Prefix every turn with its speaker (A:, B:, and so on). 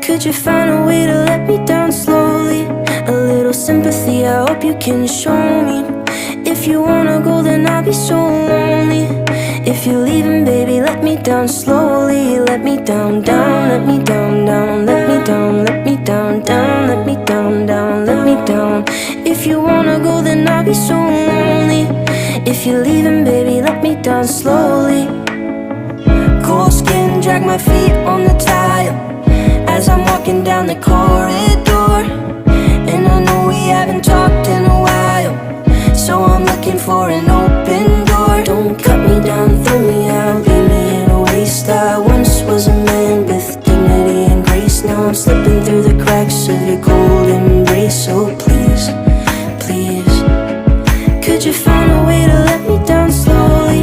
A: Could you find a way to let me down slowly? A little sympathy, I hope you can show me. If you wanna go, then I'll be so lonely. If you're leaving, baby, let me down slowly. Let me down, down, let me down, down. Let me down, let me down, down. Let me down, down, let me down. If you wanna go, then I'll be so lonely. If you're leaving, baby, let me down slowly. Cold skin, drag my feet on the tile as I'm walking down the corridor. And I know we haven't talked in a while, so I'm looking for an open door. Don't cut me down, throw me